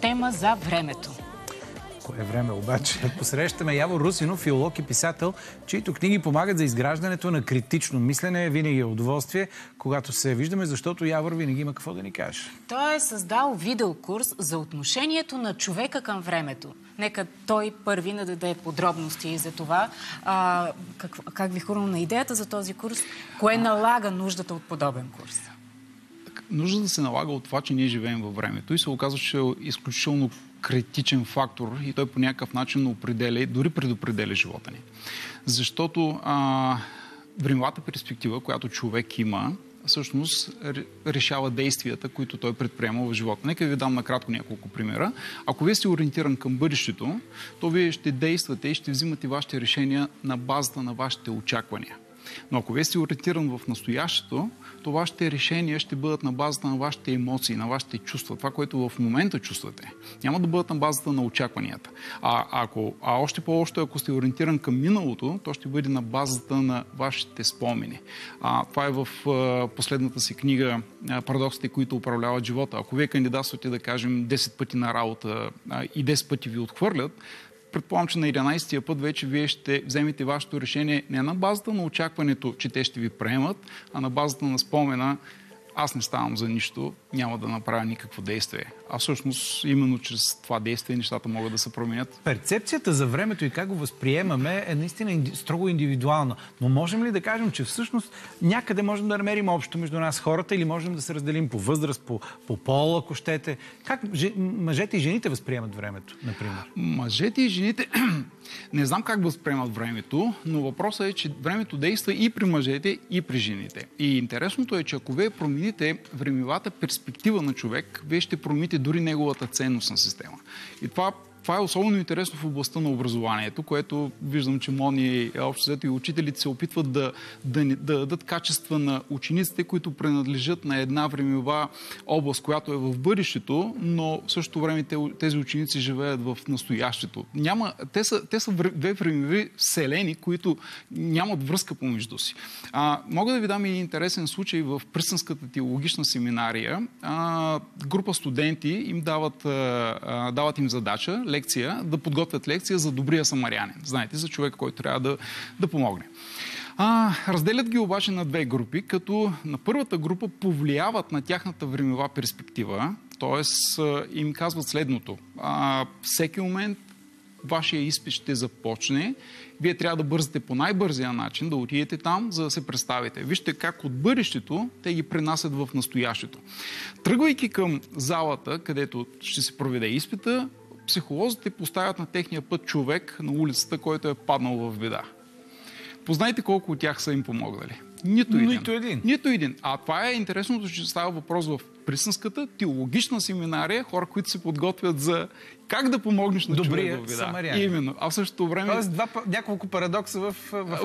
тема за времето. Кое време обаче? Посрещаме Явор Русинов, филолог и писател, чието книги помагат за изграждането на критично мислене. Винаги е удоволствие, когато се виждаме, защото Явор винаги има какво да ни каже. Той е създал видеокурс за отношението на човека към времето. Нека той първи да даде подробности за това. Как ви хрумна на идеята за този курс? Кое налага нуждата от подобен курс? Нужда да се налага от това, че ние живеем във времето и се оказва, че е изключително критичен фактор и той по някакъв начин определя и дори предопределя живота ни. Защото времевата перспектива, която човек има, всъщност решава действията, които той предприема в живота. Нека ви дам накратко няколко примера. Ако вие сте ориентиран към бъдещето, то вие ще действате и ще взимате вашите решения на базата на вашите очаквания. Но ако вие сте ориентиран в настоящето, то вашите решения ще бъдат на базата на вашите емоции, на вашите чувства, това, което в момента чувствате. Няма да бъдат на базата на очакванията. А още по-лошо, ако сте ориентиран към миналото, то ще бъде на базата на вашите спомени. Това е в последната си книга "Парадоксите, които управляват живота". Ако вие кандидатствате, да кажем, 10 пъти на работа и 10 пъти ви отхвърлят, предполагам, че на 11-тия път вече вие ще вземете вашето решение не на базата на очакването, че те ще ви приемат, а на базата на спомена: аз не ставам за нищо, няма да направя никакво действие. А всъщност именно чрез това действие нещата могат да се променят. Перцепцията за времето и как го възприемаме е наистина строго индивидуална. Но можем ли да кажем, че всъщност някъде можем да намерим общо между нас хората или можем да се разделим по възраст, по пол, ако щете? Как мъжете и жените възприемат времето, например? Мъжете и жените не знам как възприемат времето, но въпросът е, че времето действа и при мъжете, и при жените. И интересното е, че ако вие промените времевата перспектива на човек, вие ще промените дори неговата ценностна система. И това е особено интересно в областта на образованието, което виждам, че Мони и учителите се опитват да дадат качества на учениците, които принадлежат на една времева област, която е в бъдещето, но в същото време тези ученици живеят в настоящето. Те са две времеви вселени, които нямат връзка помежду си. Мога да ви дам един интересен случай в Присънската теологична семинария. Група студенти им дават им задача, лекция, да подготвят лекция за добрия самарянин. Знаете, за човек, който трябва да помогне. Разделят ги обаче на две групи, като на първата група повлияват на тяхната времева перспектива, т.е. им казват следното: всеки момент вашия изпит ще започне, вие трябва да бързате по най-бързия начин, да отидете там, за да се представите. Вижте как от бъдещето те ги пренасят в настоящето. Тръгвайки към залата, където ще се проведе изпита, психолозите поставят на техния път човек на улицата, който е паднал в беда. Познайте колко от тях са им помогнали. Нито един. А това е интересното, че става въпрос в Присънската теологична семинария, хора, които се подготвят за как да помогнеш на човек в беда. Именно. А в същото време... Тоест няколко парадокса в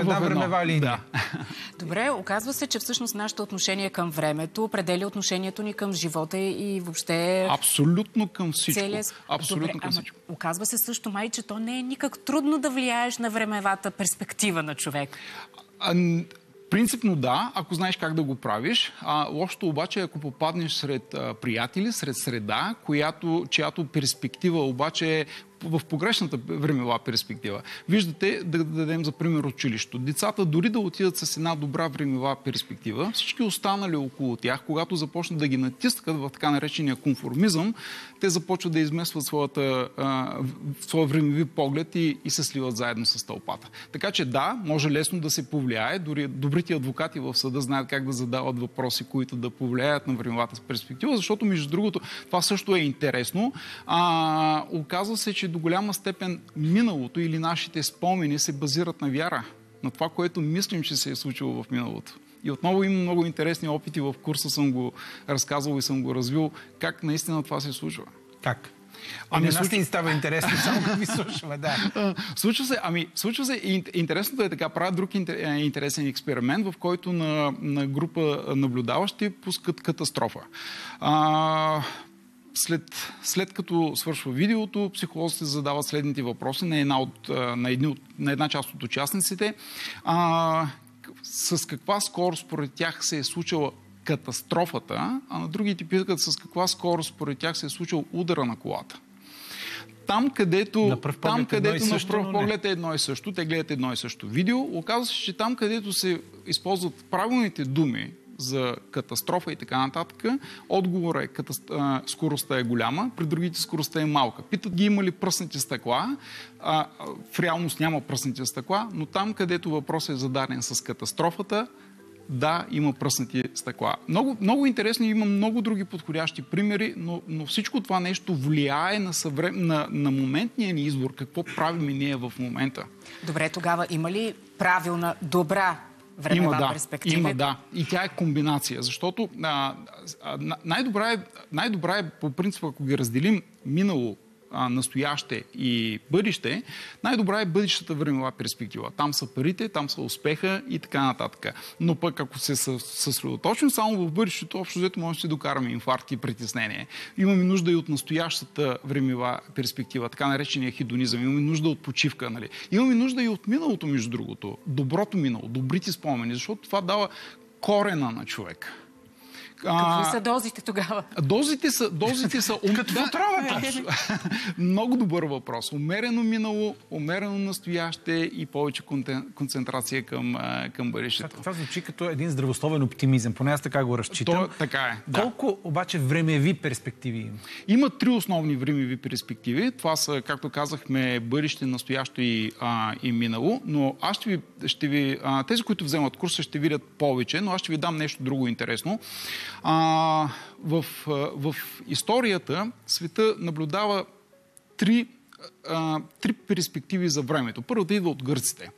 една времева линия. Да. Добре, оказва се, че всъщност нашето отношение към времето определя отношението ни към живота и въобще... Абсолютно към всичко. Абсолютно към всичко. Оказва се също, май, че то не е никак трудно да влияеш на времевата перспектива на човек. Принципно да, ако знаеш как да го правиш. Лошото обаче е, ако попаднеш сред приятели, сред среда, чиято перспектива обаче е в погрешната времева перспектива. Виждате, да дадем за пример училището. Децата дори да отидат с една добра времева перспектива, всички останали около тях, когато започнат да ги натискат в така наречения конформизъм, те започват да изместват своя времеви поглед и се сливат заедно с тълпата. Така че да, може лесно да се повлияе. Дори добрите адвокати в съда знаят как да задават въпроси, които да повлияят на времевата перспектива, защото между другото това също е интересно. Оказва се, че до голяма степен миналото или нашите спомени се базират на вяра, на това, което мислим, че се е случило в миналото. И отново има много интересни опити, в курса съм го разказвал и съм го развил, как наистина това се случва. Как? Нас ни става интересно, само как ви случва, да. Случва се. Интересното е така, правят друг интересен експеримент, в който на група наблюдаващи пускат катастрофа. След като свършва видеото, психолозите задават следните въпроси на една част от участниците. С каква скорост според тях се е случила катастрофата, а на другите питат с каква скорост според тях се е случил удара на колата. там, където на пръв поглед е едно и също, те гледат едно и също видео, оказва се, че там, където се използват правилните думи за катастрофа и така нататък, отговорът е скоростта е голяма, при другите скоростта е малка. Питат ги има ли пръснати стъкла. В реалност няма пръснати стъкла, но там, където въпросът е зададен с катастрофата, да, има пръснати стъкла. Много, много интересно, има много други подходящи примери, но всичко това нещо влияе на моментния ни избор. Какво правим ние в момента? Добре, тогава има ли правилна, добра времева перспектива? Има, да. И тя е комбинация, защото най-добра е по принцип, ако ги разделим минало, настояще и бъдеще, най-добра е бъдещата времева перспектива. Там са парите, там са успеха и така нататък. Но пък ако се съсредоточим само в бъдещето, общо взето може да си докараме инфаркт и притеснение. Имаме нужда и от настоящата времева перспектива, така наречения хедонизъм. Имаме нужда от почивка. Нали? Имаме нужда и от миналото, между другото. Доброто минало, добрите спомени, защото това дава корена на човека. Какви са дозите тогава? Дозите са като в отровата. Много добър въпрос. Умерено минало, умерено настояще и повече концентрация към бъдещето. Това звучи като един здравословен оптимизъм. Поне аз така го разчитам. Така е. Да. Колко обаче времеви перспективи има? Има 3 основни времеви перспективи. Това са, както казахме, бъдеще, настояще и минало. Но аз ще ви тези, които вземат курса, ще видят повече, но аз ще ви дам нещо друго интересно. В историята света наблюдава три перспективи за времето. Първата идва от гърците.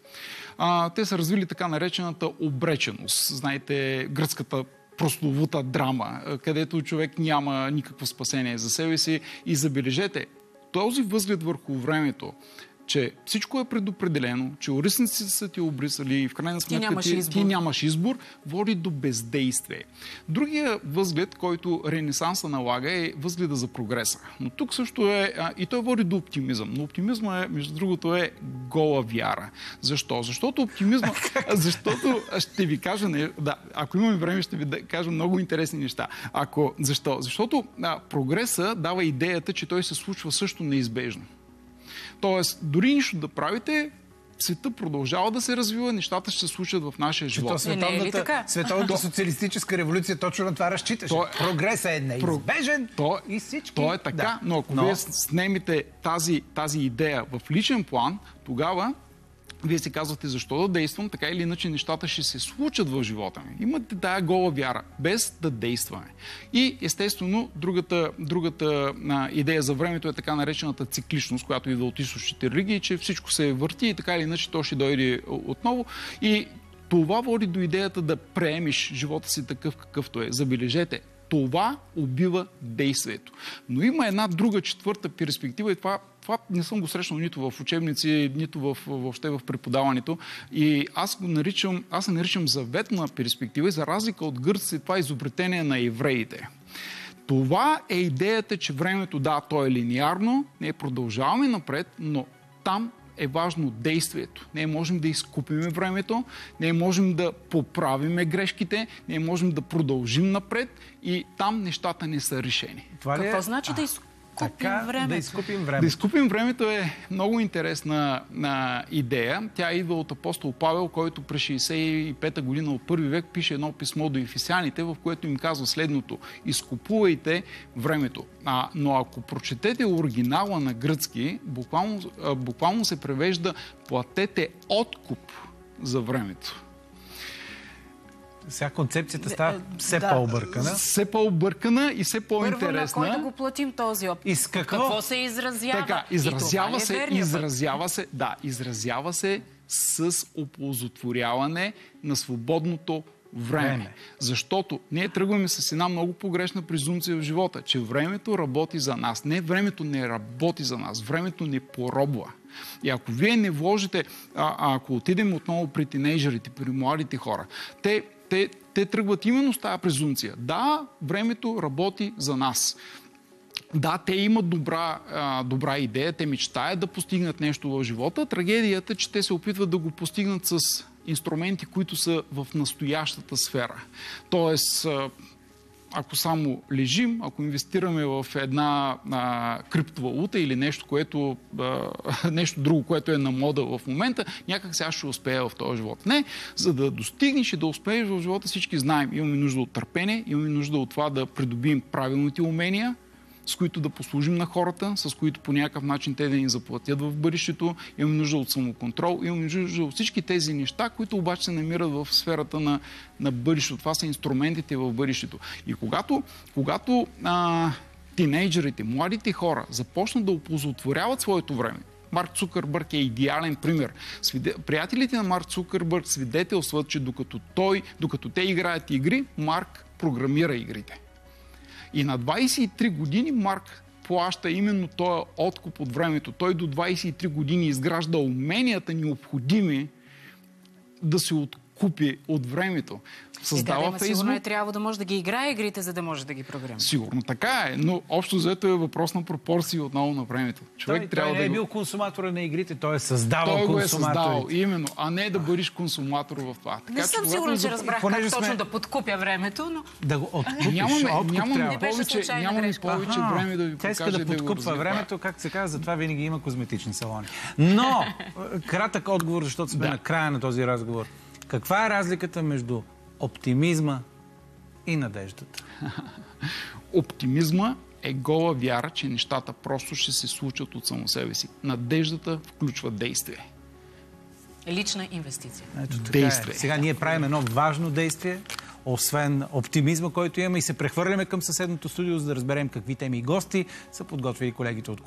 Те са развили така наречената обреченост. Знаете, гръцката прословута драма, където човек няма никакво спасение за себе си. И забележете, този възглед върху времето, че всичко е предопределено, че орисниците са ти обрисали и в крайна сметка ти нямаш избор, води до бездействие. Другия възглед, който Ренесанса налага, е възгледа за прогреса. Но тук също е, и той води до оптимизъм. Но оптимизма, между другото, е гола вяра. Защо? Защото оптимизма... Защото ще ви кажа... ако имаме време, ще ви кажа много интересни неща. Защо? Защото прогреса дава идеята, че той се случва също неизбежно. Тоест, дори нищо да правите, света продължава да се развива, нещата ще се случат в нашия живот. Световната социалистическа революция точно на това разчиташе. Прогресът е неизбежен и всички... То е така, но ако вие снемете тази идея в личен план, тогава вие си казвате защо да действам, така или иначе нещата ще се случат в живота ми. Имате тая гола вяра, без да действаме. И естествено, другата идея за времето е така наречената цикличност, която идва от източните религии, че всичко се върти и така или иначе то ще дойде отново. И това води до идеята да приемеш живота си такъв какъвто е. Забележете, това убива действието. Но има една друга четвърта перспектива и това не съм го срещнал нито в учебници, нито въобще в преподаването. И аз наричам заветна перспектива и за разлика от гърците, това е изобретение на евреите. Това е идеята, че времето, то е линеарно, ние продължаваме напред, но там е важно действието. Ние можем да изкупиме времето, ние можем да поправиме грешките, ние можем да продължим напред и там нещата не са решени. Какво значи да изкупим времето? Да изкупим времето. Да изкупим времето е много интересна идея. Тя идва от апостол Павел, който през 65-та година от първи век пише едно писмо до ефесяните, в което им казва следното: изкупувайте времето. Но ако прочетете оригинала на гръцки, буквално се превежда платете откуп за времето. Сега концепцията става все по-объркана. Все по-объркана и все по-интересна. Първо, на кой да го платим този опит? И с какво се изразява? Така, изразява се с оползотворяване на свободното време. Защото ние тръгваме с една много погрешна презумпция в живота, че времето работи за нас. Не, времето не работи за нас. Времето не поробва. И ако вие не вложите, ако отидем отново при тинейджерите, при младите хора, те тръгват именно с тази презумпция. Да, времето работи за нас. Да, те имат добра идея, те мечтаят да постигнат нещо в живота. Трагедията е, че те се опитват да го постигнат с инструменти, които са в настоящата сфера. Тоест, ако само лежим, ако инвестираме в една криптовалута или нещо, нещо друго, което е на мода в момента, някак сега ще успея в този живот. Не, за да достигнеш и да успееш в живота, всички знаем. Имаме нужда от търпение, имаме нужда от това да придобием правилните умения, с които да послужим на хората, с които по някакъв начин те да ни заплатят в бъдещето. Имаме нужда от самоконтрол, имаме нужда от всички тези неща, които обаче се намират в сферата на бъдещето. Това са инструментите в бъдещето. И когато тинейджерите, младите хора започнат да оползотворяват своето време, Марк Цукърбърг е идеален пример. Приятелите на Марк Цукърбърг свидетелстват, че докато те играят игри, Марк програмира игрите. И на 23 години Марк плаща именно този откуп от времето. Той до 23 години изгражда уменията необходими да се откупи от времето. Създава Фейсбук. Сигурно е трябвало да може да ги играе игрите, за да може да ги програмира. Сигурно така е, но общо взето е въпрос на пропорции отново на времето. Той не е бил консуматора на игрите, той е създавал консуматори. Той го е създавал, именно, а не да бъдеш консуматор в това. Така, не съм сигурна, че разбрах как точно да подкупя времето, но... Да го откупиш, нямаме повече време да ви покажа. Тя иска да подкупва времето, както се казва, затова винаги има козметични салони. Но, кратък отговор, защото сме на края на този разговор. Каква е разликата между оптимизма и надеждата? Оптимизма е гола вяра, че нещата просто ще се случат от само себе си. Надеждата включва действие. Лична инвестиция. Ето, действие. Сега ние правим едно важно действие, освен оптимизма, който имаме, и се прехвърляме към съседното студио, за да разберем какви теми и гости са подготвили колегите от